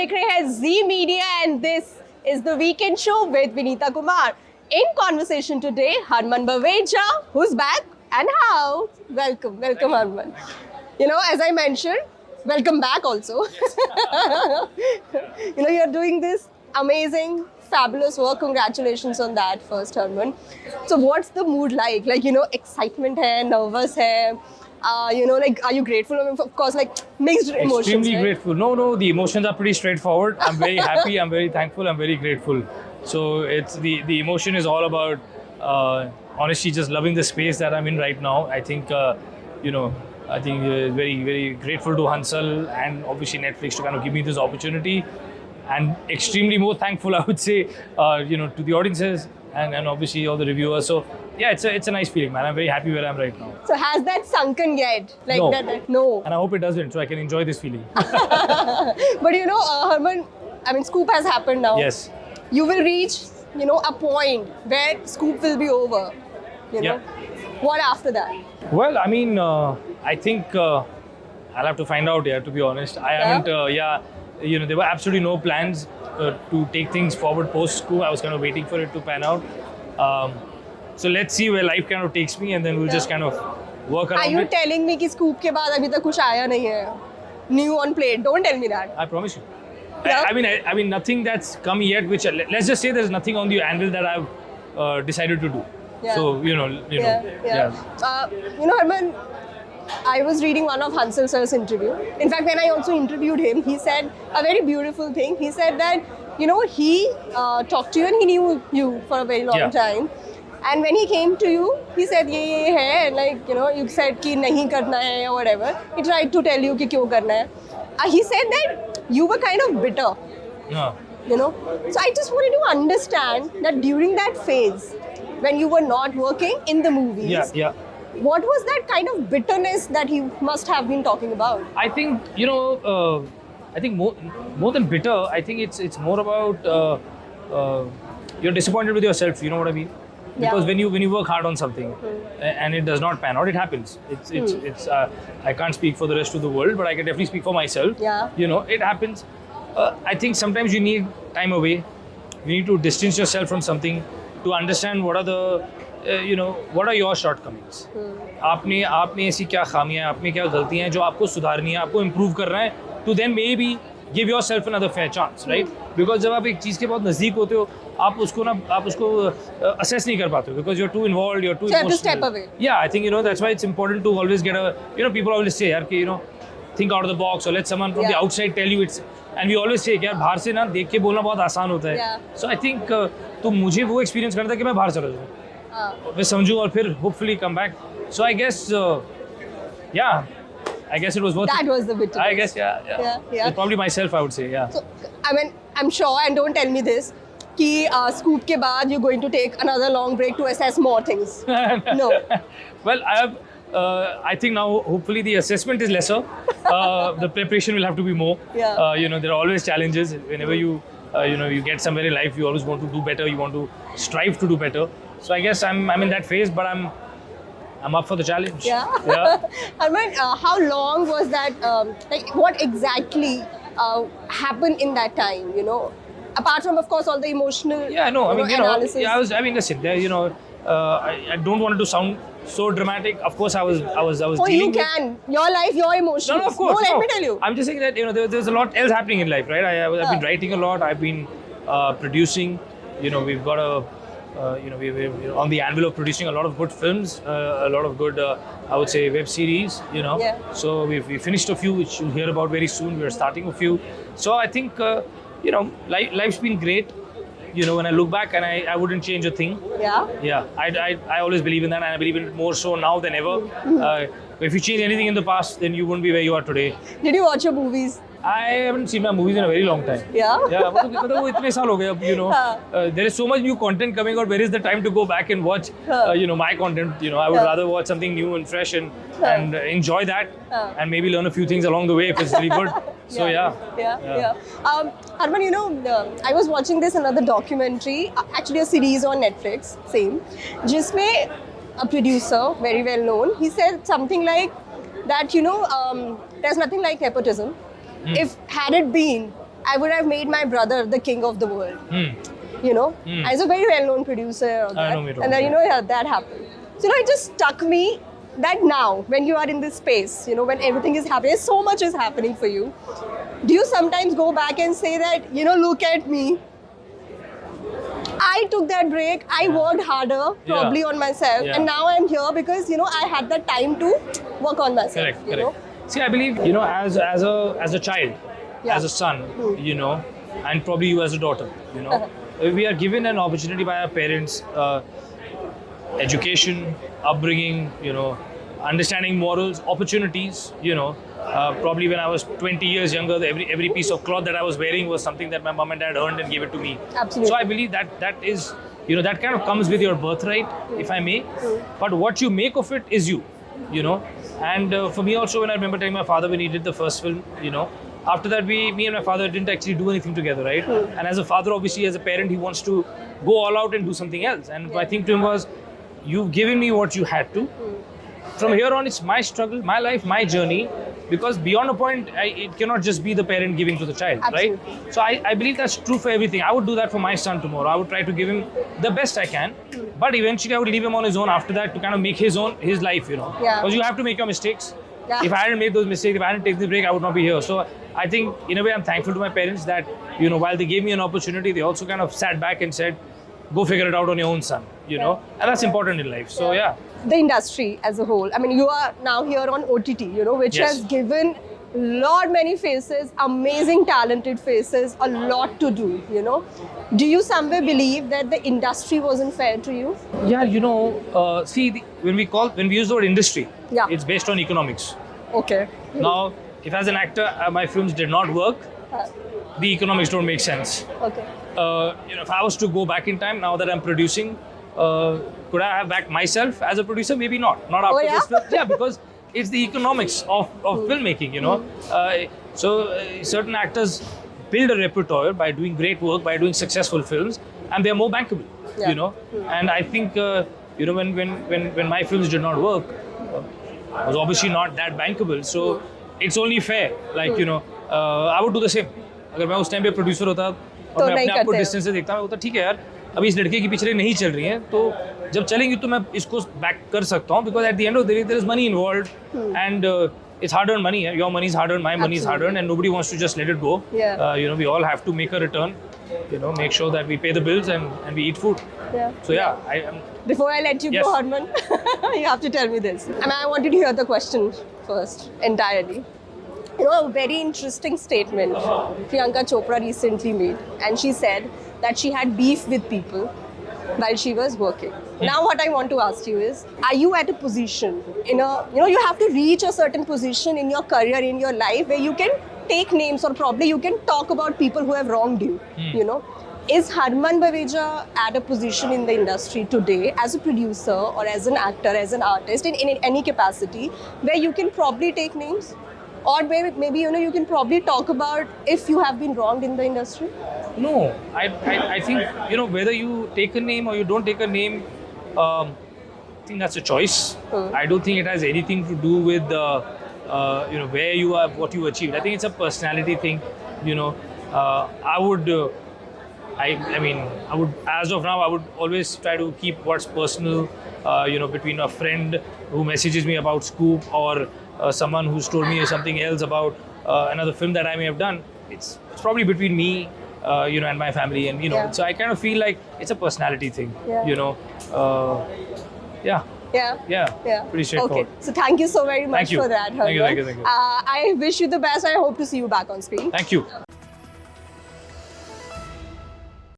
देख रहे हैं Z Media and this is the Weekend Show with Vinita Kumar. In conversation today, Harman Baweja, who's back and how? Welcome, Harman. You know, as I mentioned, welcome back also. You know, you're doing this amazing, fabulous work. Congratulations on that first, Harman. So what's the mood like? Like, you know, excitement hai, nervous hai. You know, like, are you grateful? I mean, of course, like, mixed emotions. Extremely right? grateful. No, the emotions are pretty straightforward. I'm very happy, I'm very thankful, I'm very grateful. So it's the emotion is all about honestly just loving the space that I'm in right now. I think, I think very, very grateful to Hansal and obviously Netflix to kind of give me this opportunity. And extremely more thankful, I would say, to the audiences and obviously all the reviewers. So yeah, it's a nice feeling, man. I'm very happy where I am right now. So has that sunken yet? Like No. No. And I hope it doesn't, so I can enjoy this feeling. But you know, Harman, I mean, Scoop has happened now. Yes. You will reach, you know, a point where Scoop will be over. You know, what after that? Well, I mean, I think I'll have to find out. Yeah, to be honest, I haven't. There were absolutely no plans to take things forward post Scoop. I was kind of waiting for it to pan out. So let's see where life kind of takes me, and then we'll just kind of work around Are you it. telling me कि Scoop के बाद अभी तक कुछ आया नहीं है? New on plate. Don't tell me that. I promise you. Yeah. I mean, nothing that's come yet. Which let's just say there's nothing on the anvil that I've decided to do. Yeah. So you know. You know, Harman, I was reading one of Hansal sir's interview. In fact, when I also interviewed him, he said a very beautiful thing. He said that, you know, he talked to you and he knew you for a very long time. And when he came to you, he said, ye hai, like, you know, you said ki nahi karna hai or whatever. He tried to tell you ki kyo karna hai. He said that you were kind of bitter, No. you know. So I just wanted to understand that during that phase, when you were not working in the movies, Yeah. what was that kind of bitterness that he must have been talking about? I think I think more than bitter. I think it's more about you're disappointed with yourself. You know what I mean? Because when you work hard on something and it does not pan out, it happens. It's I can't speak for the rest of the world, but I can definitely speak for myself. Yeah. You know, it happens. I think sometimes you need time away. You need to distance yourself from something to understand what are the what are your shortcomings. आपने ऐसी क्या खामियां, आपने क्या गलतियां हैं जो आपको सुधारनी है, आपको improve करना है, to then maybe give yourself another fair chance, right? Because जब आप एक चीज़ के बहुत नज़दीक होते हो, आप उसको assess नहीं कर पाते हो, because you're too involved, you're too So you emotional. have to step away. Yeah, I think that's why it's important to always get people always say यार कि think out of the box or let someone from the outside tell you it's. And we always say कि यार बाहर से ना देख के बोलना बहुत आसान होता है. So I think तो मुझे वो experience करना था कि मैं बाहर चला जाऊँ. मैं समझूँ और फिर hopefully come back. So I guess I guess it was worth That it. was the bitterness. I guess yeah. Probably myself I would say So, I mean, I'm sure, and don't tell me this, कि Scoop के बाद you're going to take another long break to assess more things. No. Well, I think now hopefully the assessment is lesser. The preparation will have to be more. Yeah. There are always challenges. Whenever you get somewhere in life, you always want to do better. You want to strive to do better. So I guess I'm in that phase, but I'm up for the challenge. Yeah. Harman, how long was that? Like, what exactly happened in that time? You know, apart from, of course, all the emotional. Yeah, no. I mean, analysis. Listen. There, I don't want it to sound so dramatic. Of course, I was Oh, dealing you with. can. Your life, your emotions. No, of course. No, let me tell you. I'm just saying that there's a lot else happening in life, right? I've been writing a lot. I've been producing. We've got we're on the anvil of producing a lot of good films, a lot of good, I would say, web series. Yeah. So we finished a few, which you'll hear about very soon. We're starting a few. So I think life's been great. When I look back, and I wouldn't change a thing. Yeah. Yeah, I always believe in that, and I believe in it more so now than ever. If you change anything in the past, then you wouldn't be where you are today. Did you watch your movies? I haven't seen my movies in a very long time. Yeah. Yeah, मतलब वो इतने साल हो गए अब, there is so much new content coming out. Where is the time to go back and watch, my content? I would rather watch something new and fresh and enjoy that, and maybe learn a few things along the way if it's really good. So yeah. Harman, I was watching this another documentary, actually a series on Netflix, same, जिसमें a producer, very well known, he said something like that, there's nothing like nepotism. If had it been I would have made my brother the king of the world. You know, as a very well-known producer. Or that. know me too. And then, you know, yeah, that happened. So, you know, it just struck me that now, when you are in this space, you know, when everything is happening, so much is happening for you. Do you sometimes go back and say that, you know, look at me, I took that break, I worked harder probably on myself, and now I'm here because, you know, I had the time to work on myself. Correct, you correct. know? See, I believe, you know, as a child, as a son, you know, and probably you as a daughter, you know, we are given an opportunity by our parents, education, upbringing, you know, understanding morals, opportunities, you know. Probably when I was 20 years younger, every piece of cloth that I was wearing was something that my mom and dad earned and gave it to me. Absolutely. So I believe that is, you know, that kind of comes with your birthright, if I may. But what you make of it is you know. And for me also, when I remember telling my father when he did the first film, you know, after that me and my father didn't actually do anything together, right? And as a father, obviously, as a parent, he wants to go all out and do something else. And my thing to him was, you've given me what you had to. From here on, it's my struggle, my life, my journey. Because beyond a point, it cannot just be the parent giving to the child, Absolutely. right? So I believe that's true for everything. I would do that for my son tomorrow. I would try to give him the best I can. But eventually I would leave him on his own after that to kind of make his life, you know. Yeah. Because you have to make your mistakes. Yeah. If I hadn't made those mistakes, if I hadn't taken the break, I would not be here. So I think in a way I'm thankful to my parents that, you know, while they gave me an opportunity, they also kind of sat back and said, go figure it out on your own, son, you know. And that's important in life. So yeah. The industry as a whole. I mean, you are now here on OTT, you know, which has given many faces, amazing, talented faces, a lot to do, you know. Do you somewhere believe that the industry wasn't fair to you? Yeah, you know, see, when we use the word industry, Yeah. it's based on economics. Okay. Now, if as an actor, my films did not work, the economics don't make sense. Okay. You know, if I was to go back in time, now that I'm producing, could I have backed myself as a producer? Maybe not. Not after this film. Yeah, because it's the economics of filmmaking, you know. Certain actors build a repertoire by doing great work, by doing successful films, and they're more bankable, you know. And I think, you know, when my films did not work, I was obviously not that bankable. So it's only fair, like, you know, I would do the same. अगर मैं उस time पे producer होता और मैं अपने आप को डिस्टेंस से देखता मैं बोलता ठीक है यार अभी इस लड़के की पिक्चरें नहीं चल रही हैं तो जब चलेंगी तो मैं इसको बैक कर सकता हूँ because at the end of the day there is money involved and it's hard earned money. Your money is hard earned, my money is hard earned, and nobody wants to just let it go. You know, we all have to make a return. You know, make sure that we pay the bills and we eat food. So Before I let you go, Harman, you have to tell me this. And I wanted to hear the question first entirely. You know, a very interesting statement Priyanka Chopra recently made, and she said that she had beef with people while she was working. Now what I want to ask you is, are you at a position in a, you know, you have to reach a certain position in your career, in your life, where you can take names or probably you can talk about people who have wronged you, you know? Is Harman Baweja at a position in the industry today as a producer or as an actor, as an artist, in any capacity, where you can probably take names? Or maybe you know, you can probably talk about if you have been wronged in the industry? No, I think, you know, whether you take a name or you don't take a name, I think that's a choice. I don't think it has anything to do with you know, where you are, what you achieved. I think it's a personality thing. You know, I would, as of now, I would always try to keep what's personal, you know, between a friend who messages me about Scoop or someone who's told me something else about another film that I may have done. It's probably between me, you know, and my family, and you know, so I kind of feel like it's a personality thing. You know, pretty straightforward. Okay, so thank you so very much for that, Harman. Thank you. I wish you the best. I hope to see you back on screen. Thank you.